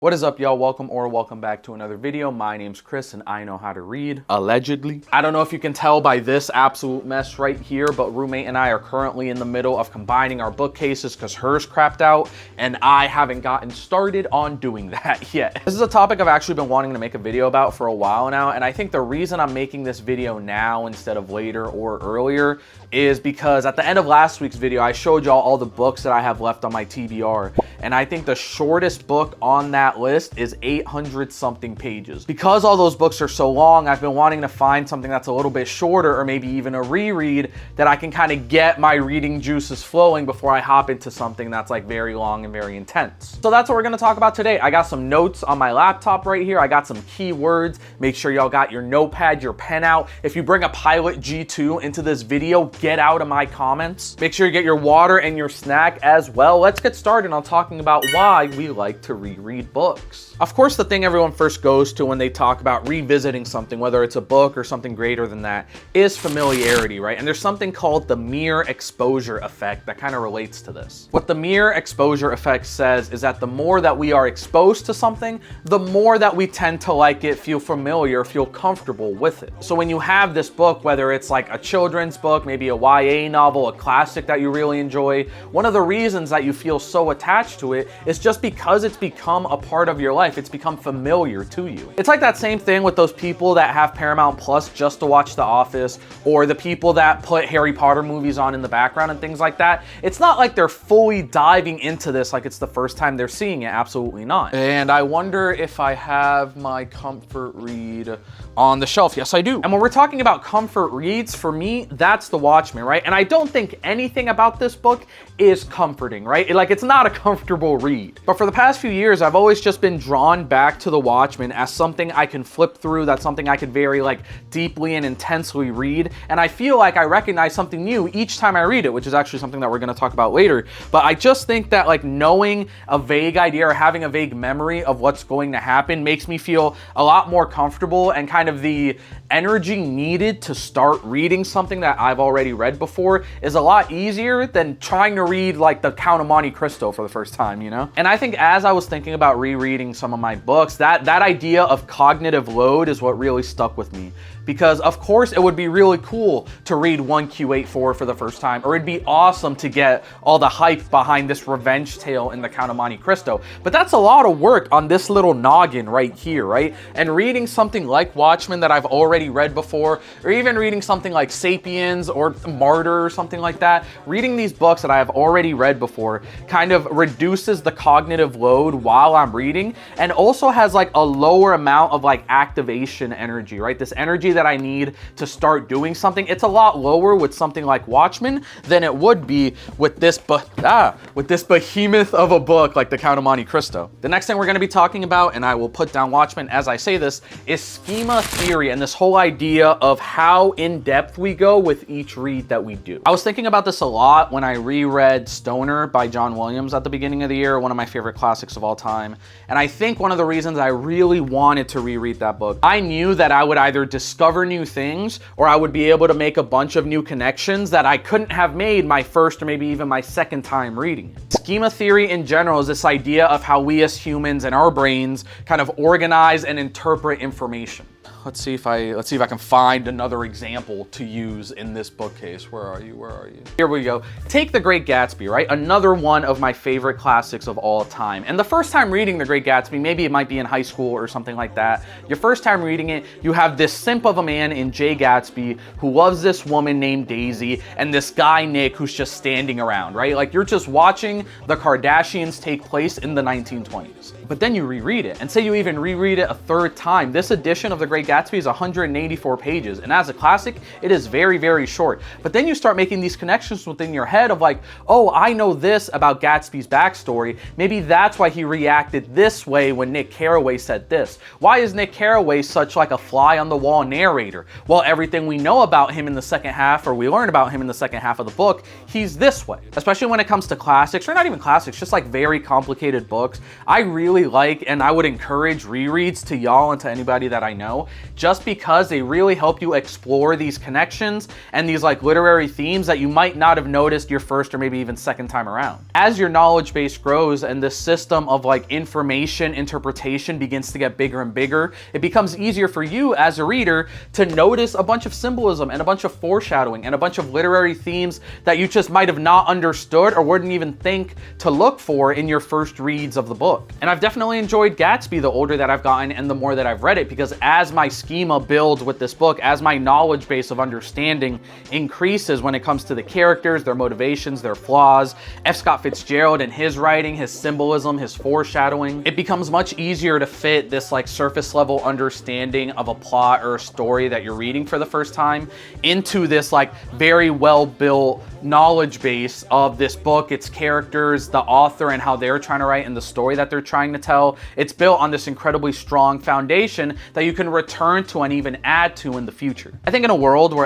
What is up, y'all? Welcome back to another video. My name's Chris and I know how to read, allegedly. I don't know if you can tell by this absolute mess right here, but roommate and I are currently in the middle of combining our bookcases because hers crapped out and I haven't gotten started on doing that yet. This is a topic I've actually been wanting to make a video about for a while now, and I think the reason I'm making this video now instead of later or earlier is because at the end of last week's video, I showed y'all all the books that I have left on my TBR, and I think the shortest book on that list is 800 something pages. Because all those books are so long, I've been wanting to find something that's a little bit shorter or maybe even a reread that I can kind of get my reading juices flowing before I hop into something that's like very long and very intense. So that's what we're going to talk about today. I got some notes on my laptop right here. I got some keywords. Make sure y'all got your notepad, your pen out. If you bring a Pilot G2 into this video, get out of my comments. Make sure you get your water and your snack as well. Let's get started on talking about why we like to reread books. Of course, the thing everyone first goes to when they talk about revisiting something, whether it's a book or something greater than that, is familiarity, right? And there's something called the mere exposure effect that kind of relates to this. What the mere exposure effect says is that the more that we are exposed to something, the more that we tend to like it, feel familiar, feel comfortable with it. So when you have this book, whether it's like a children's book, maybe a YA novel, a classic that you really enjoy, one of the reasons that you feel so attached to it is just because it's become a part of your life. It's become familiar to you. It's like that same thing with those people that have Paramount Plus just to watch The Office, or the people that put Harry Potter movies on in the background and things like that. It's not like they're fully diving into this like it's the first time they're seeing it. Absolutely not. And I wonder if I have my comfort read on the shelf. Yes, I do. And when we're talking about comfort reads, for me, that's The Watchmen, right? And I don't think anything about this book is comforting, right? It's not a comfortable read. But for the past few years, I've always just been drawn back to The Watchmen as something I can flip through, that's something I could very deeply and intensely read. And I feel like I recognize something new each time I read it, which is actually something that we're gonna talk about later. But I just think that knowing a vague idea or having a vague memory of what's going to happen makes me feel a lot more comfortable, and kind of the energy needed to start reading something that I've already read before is a lot easier than trying to read The Count of Monte Cristo for the first time, you know? And I think as I was thinking about rereading some of my books, that idea of cognitive load is what really stuck with me. Because of course it would be really cool to read 1Q84 for the first time, or it'd be awesome to get all the hype behind this revenge tale in The Count of Monte Cristo. But that's a lot of work on this little noggin right here, right? And reading something like Watchmen that I've already read before, or even reading something like Sapiens or Martyr or something like that, reading these books that I have already read before kind of reduces the cognitive load while I'm reading, and also has a lower amount of activation energy, right? This energy that I need to start doing something, it's a lot lower with something like Watchmen than it would be with this behemoth of a book like The Count of Monte Cristo. The next thing we're going to be talking about, and I will put down Watchmen as I say this, is schema theory, and this whole idea of how in-depth we go with each read that we do. I was thinking about this a lot when I reread Stoner by John Williams at the beginning of the year, one of my favorite classics of all time. And I think one of the reasons I really wanted to reread that book, I knew that I would either discover new things or I would be able to make a bunch of new connections that I couldn't have made my first or maybe even my second time reading it. Schema theory in general is this idea of how we as humans and our brains kind of organize and interpret information. Let's see if I can find another example to use in this bookcase. Where are you? Here we go. Take The Great Gatsby, right? Another one of my favorite classics of all time. And the first time reading The Great Gatsby, maybe it might be in high school or something like that. Your first time reading it, you have this simp of a man in Jay Gatsby who loves this woman named Daisy and this guy Nick who's just standing around, right? You're just watching the Kardashians take place in the 1920s. But then you reread it, and say you even reread it a third time. This edition of The Great Gatsby is 184 pages, and as a classic, it is very, very short. But then you start making these connections within your head of oh, I know this about Gatsby's backstory. Maybe that's why he reacted this way when Nick Carraway said this. Why is Nick Carraway such a fly-on-the-wall narrator? Well, everything we know about him in the second half, or we learn about him in the second half of the book, he's this way. Especially when it comes to classics, or not even classics, just very complicated books. I really like, and I would encourage rereads to y'all and to anybody that I know, know, just because they really help you explore these connections and these like literary themes that you might not have noticed your first or maybe even second time around. As your knowledge base grows and this system of like information interpretation begins to get bigger and bigger, it becomes easier for you as a reader to notice a bunch of symbolism and a bunch of foreshadowing and a bunch of literary themes that you just might have not understood or wouldn't even think to look for in your first reads of the book. And I've definitely enjoyed Gatsby the older that I've gotten and the more that I've read it, because as my schema builds with this book, as my knowledge base of understanding increases when it comes to the characters, their motivations, their flaws, F. Scott Fitzgerald and his writing, his symbolism, his foreshadowing, it becomes much easier to fit this like surface level understanding of a plot or a story that you're reading for the first time into this like very well built knowledge base of this book, its characters, the author and how they're trying to write, and the story that they're trying to tell. It's built on this incredibly strong foundation that you can return to and even add to in the future. I think in a world where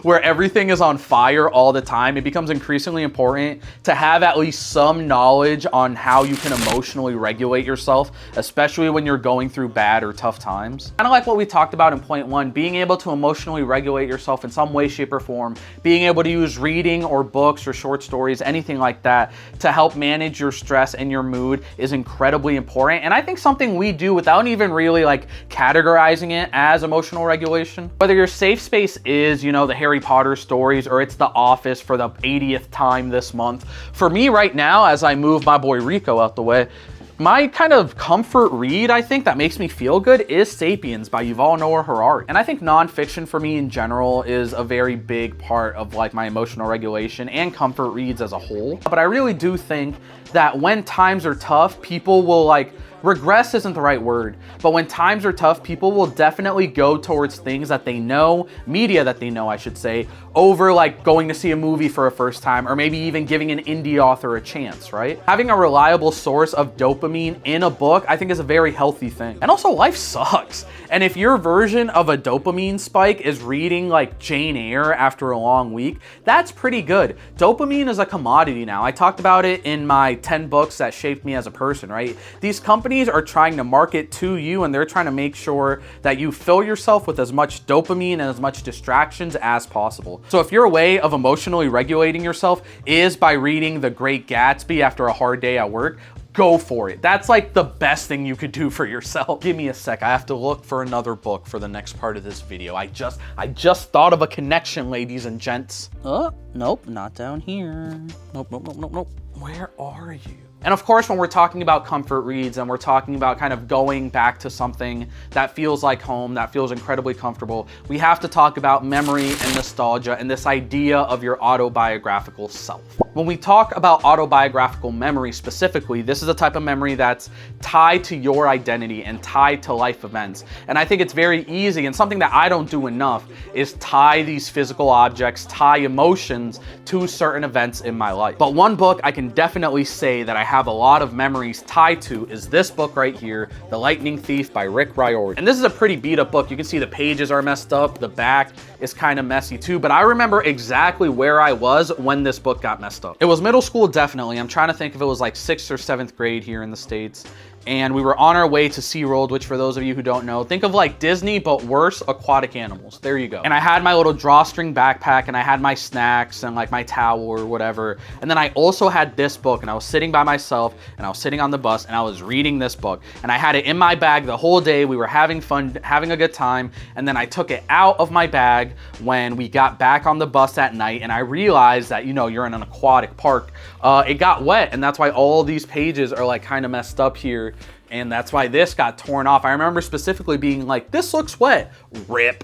where everything is on fire all the time, it becomes increasingly important to have at least some knowledge on how you can emotionally regulate yourself, especially when you're going through bad or tough times. Kind of like what we talked about in point one, being able to emotionally regulate yourself in some way, shape, or form, being able to use reading or books or short stories, anything like that, to help manage your stress and your mood is incredibly important. And I think something we do without even really like categorizing it as emotional regulation. Whether your safe space is, you know, the Harry Potter stories, or it's The Office for the 80th time this month. For me right now, as I move my boy Rico out the way, my kind of comfort read, I think, that makes me feel good is Sapiens by Yuval Noah Harari. And I think nonfiction for me in general is a very big part of like my emotional regulation and comfort reads as a whole. But I really do think that when times are tough, people will like, regress isn't the right word, but when times are tough, people will definitely go towards things that they know, media that they know, I should say, over like going to see a movie for a first time, or maybe even giving an indie author a chance, right? Having a reliable source of dopamine in a book, I think is a very healthy thing. And also, life sucks. And if your version of a dopamine spike is reading like Jane Eyre after a long week, that's pretty good. Dopamine is a commodity now. I talked about it in my 10 books that shaped me as a person, right? These companies are trying to market to you, and they're trying to make sure that you fill yourself with as much dopamine and as much distractions as possible. So if your way of emotionally regulating yourself is by reading The Great Gatsby after a hard day at work, go for it. That's like the best thing you could do for yourself. Give me a sec. I have to look for another book for the next part of this video. I just thought of a connection, ladies and gents. Oh, nope, not down here. Nope. Where are you? And of course, when we're talking about comfort reads and we're talking about kind of going back to something that feels like home, that feels incredibly comfortable, we have to talk about memory and nostalgia and this idea of your autobiographical self. When we talk about autobiographical memory specifically, this is a type of memory that's tied to your identity and tied to life events. And I think it's very easy, and something that I don't do enough, is tie these physical objects, tie emotions to certain events in my life. But one book I can definitely say that I have a lot of memories tied to is this book right here, The Lightning Thief by Rick Riordan. And this is a pretty beat up book. You can see the pages are messed up, the back is kind of messy too, but I remember exactly where I was when this book got messed up. It was middle school, definitely. I'm trying to think if it was like 6th or 7th grade here in the States. And we were on our way to SeaWorld, which for those of you who don't know, think of like Disney, but worse, aquatic animals. There you go. And I had my little drawstring backpack, and I had my snacks and like my towel or whatever. And then I also had this book, and I was sitting by myself, and I was sitting on the bus, and I was reading this book. And I had it in my bag the whole day. We were having fun, having a good time. And then I took it out of my bag when we got back on the bus at night, and I realized that, you know, you're in an aquatic park. It got wet, and that's why all these pages are like kind of messed up here. And that's why this got torn off. I remember specifically being like, this looks wet. Rip.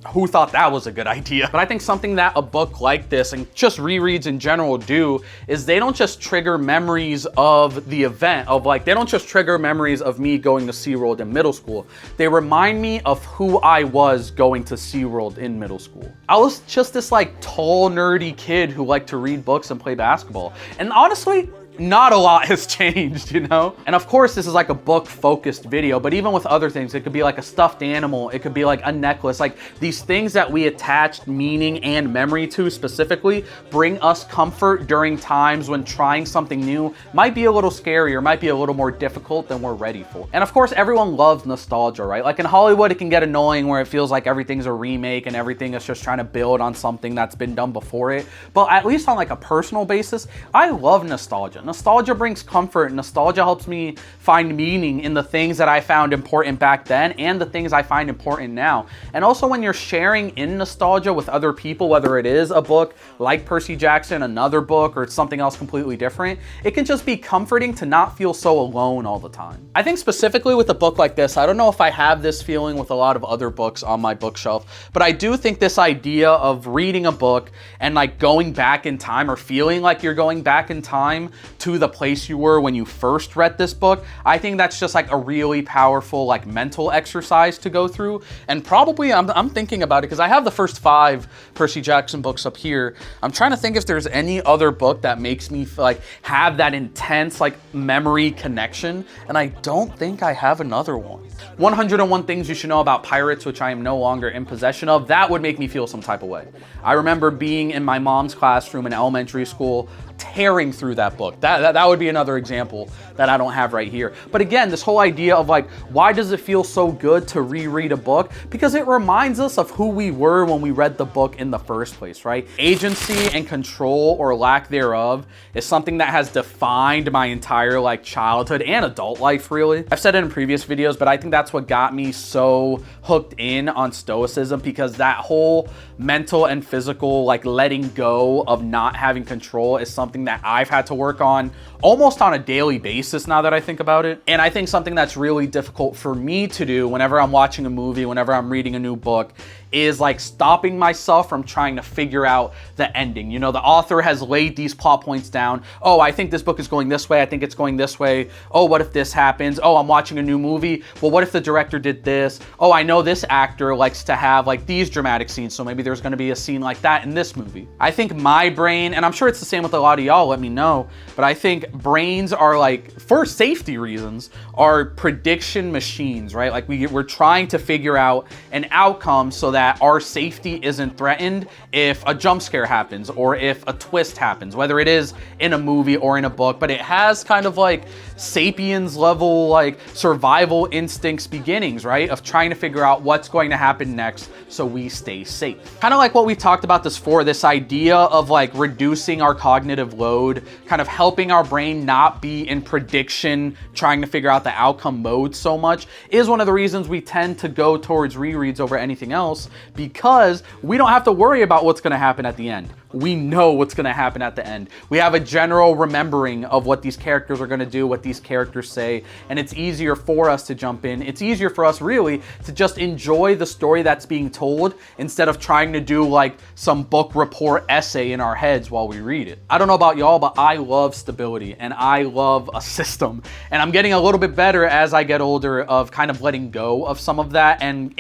Who thought that was a good idea? But I think something that a book like this, and just rereads in general, do is they don't just trigger memories of the event, of like, they don't just trigger memories of me going to SeaWorld in middle school. They remind me of who I was going to SeaWorld in middle school. I was just this like tall, nerdy kid who liked to read books and play basketball. And honestly, not a lot has changed, you know? And of course, this is like a book focused video, but even with other things, it could be like a stuffed animal, it could be like a necklace, like these things that we attach meaning and memory to specifically bring us comfort during times when trying something new might be a little scary or might be a little more difficult than we're ready for. And of course, everyone loves nostalgia, right? Like in Hollywood, it can get annoying where it feels like everything's a remake and everything is just trying to build on something that's been done before it. But at least on like a personal basis, I love nostalgia. Nostalgia brings comfort. Nostalgia helps me find meaning in the things that I found important back then and the things I find important now. And also when you're sharing in nostalgia with other people, whether it is a book like Percy Jackson, another book, or it's something else completely different, it can just be comforting to not feel so alone all the time. I think specifically with a book like this, I don't know if I have this feeling with a lot of other books on my bookshelf, but I do think this idea of reading a book and like going back in time or feeling like you're going back in time to the place you were when you first read this book, I think that's just like a really powerful like mental exercise to go through. And probably I'm thinking about it because I have the first 5 Percy Jackson books up here. I'm trying to think if there's any other book that makes me like have that intense like memory connection, and I don't think I have another one. 101 Things You Should Know About Pirates, which I am no longer in possession of, that would make me feel some type of way. I remember being in my mom's classroom in elementary school, tearing through that book. That would be another example that I don't have right here. But again, this whole idea of like, why does it feel so good to reread a book? Because it reminds us of who we were when we read the book in the first place, right? Agency and control or lack thereof is something that has defined my entire like childhood and adult life, really. I've said it in previous videos, but I think that's what got me so hooked in on Stoicism, because that whole mental and physical like letting go of not having control is something that I've had to work on almost on a daily basis now that I think about it. And I think something that's really difficult for me to do whenever I'm watching a movie, whenever I'm reading a new book, is like stopping myself from trying to figure out the ending. You know, the author has laid these plot points down. Oh, I think this book is going this way. I think it's going this way. Oh, what if this happens? Oh, I'm watching a new movie. Well, what if the director did this? Oh, I know this actor likes to have like these dramatic scenes, so maybe there's going to be a scene like that in this movie. I think my brain, and I'm sure it's the same with a lot of y'all, let me know, but I think brains are like, for safety reasons, are prediction machines, right? Like we're trying to figure out an outcome so that our safety isn't threatened if a jump scare happens or if a twist happens, whether it is in a movie or in a book. But it has kind of like sapiens level like survival instincts beginnings, right? Of trying to figure out what's going to happen next so we stay safe. Kind of like what we talked about this idea of like reducing our cognitive load, kind of helping our brain not be in prediction, trying to figure out the outcome mode so much, is one of the reasons we tend to go towards rereads over anything else, because we don't have to worry about what's going to happen at the end. We know what's going to happen at the end. We have a general remembering of what these characters are going to do, what these characters say, and it's easier for us to jump in. It's easier for us really to just enjoy the story that's being told instead of trying to do like some book report essay in our heads while we read it. I don't know about y'all, but I love stability and I love a system, and I'm getting a little bit better as I get older of kind of letting go of some of that and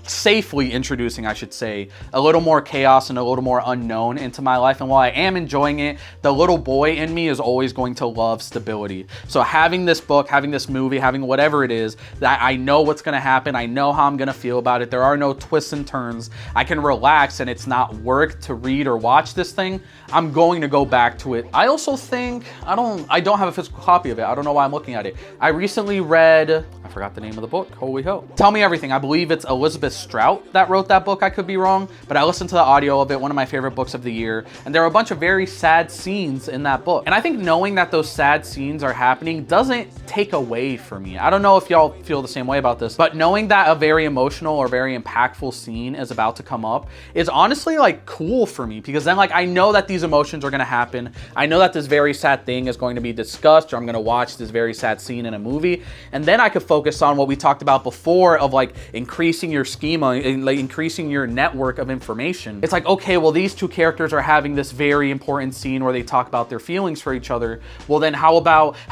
safely introducing, I should say, a little more chaos and a little more unknown into my life. And while I am enjoying it, the little boy in me is always going to love stability. So having this book, having this movie, having whatever it is, that I know what's going to happen, I know how I'm going to feel about it, there are no twists and turns, I can relax and it's not work to read or watch this thing, I'm going to go back to it. I also think, I don't have a physical copy of it. I don't know why I'm looking at it. I recently read, I forgot the name of the book, holy ho. Tell Me Everything. I believe it's Elizabeth Strout that wrote that book. I could be wrong, but I listened to the audio of it, one of my favorite books of the year, and there are a bunch of very sad scenes in that book. And I think knowing that those sad scenes are happening doesn't take away from me. I don't know if y'all feel the same way about this, but knowing that a very emotional or very impactful scene is about to come up is honestly like cool for me, because then like I know that these emotions are going to happen. I know that this very sad thing is going to be discussed, or I'm going to watch this very sad scene in a movie, and then I could focus on what we talked about before of like increasing your schema and like increasing your network of information. It's like, okay, well, these two characters are having this very important scene where they talk about their feelings for each other. Well, then how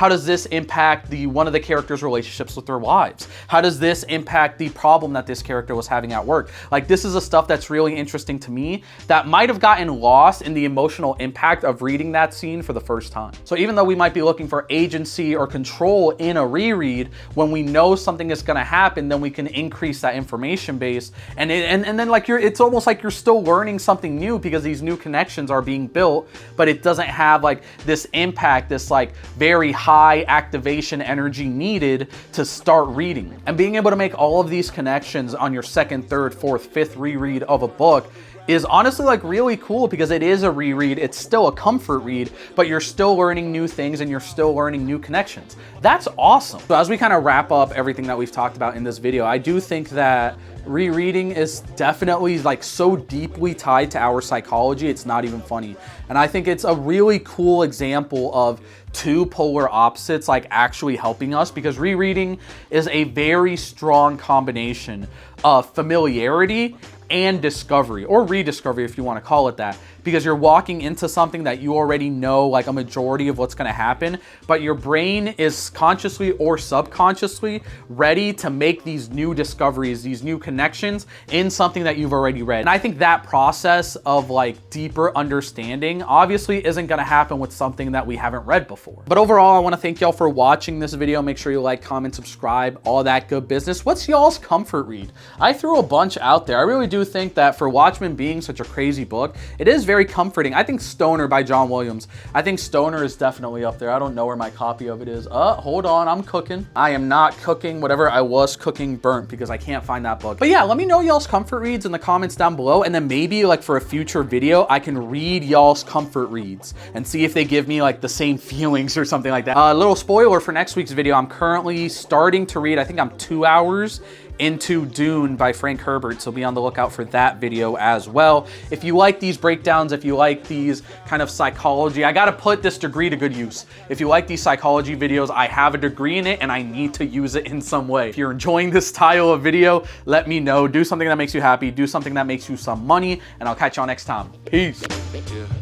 does this impact one of the characters' relationships with their wives? How does this impact the problem that this character was having at work? Like, this is the stuff that's really interesting to me that might have gotten lost in the emotional impact of reading that scene for the first time. So even though we might be looking for agency or control in a reread, when we know something is going to happen, then we can increase that information base, and then like it's almost like you're still learning something new because these new connections are being built, but it doesn't have like this impact, this like very high activation energy needed to start reading. And being able to make all of these connections on your second, third, fourth, fifth reread of a book is honestly like really cool, because it is a reread. It's still a comfort read, but you're still learning new things and you're still learning new connections. That's awesome. So as we kind of wrap up everything that we've talked about in this video, I do think that rereading is definitely like so deeply tied to our psychology, it's not even funny. And I think it's a really cool example of two polar opposites like actually helping us, because rereading is a very strong combination of familiarity and discovery, or rediscovery if you want to call it that, because you're walking into something that you already know like a majority of what's going to happen, but your brain is consciously or subconsciously ready to make these new discoveries, these new connections in something that you've already read. And I think that process of like deeper understanding obviously isn't going to happen with something that we haven't read before. But overall, I want to thank y'all for watching this video. Make sure you like, comment, subscribe, all that good business. What's y'all's comfort read? I threw a bunch out there. I really do think that for Watchmen being such a crazy book, it is very comforting. I think Stoner by John Williams, I think Stoner is definitely up there. I don't know where my copy of it is. Hold on, I'm cooking. I am not cooking. Whatever I was cooking burnt because I can't find that book. But yeah, let me know y'all's comfort reads in the comments down below, and then maybe like for a future video, I can read y'all's comfort reads and see if they give me like the same feelings or something like that. A little spoiler for next week's video, I'm currently starting to read, I think I'm 2 hours into Dune by Frank Herbert, so be on the lookout for that video as well. If you like these breakdowns, if you like these kind of psychology, I gotta put this degree to good use. If you like these psychology videos, I have a degree in it and I need to use it in some way. If you're enjoying this style of video, let me know. Do something that makes you happy, do something that makes you some money, and I'll catch y'all next time. Peace. Yeah.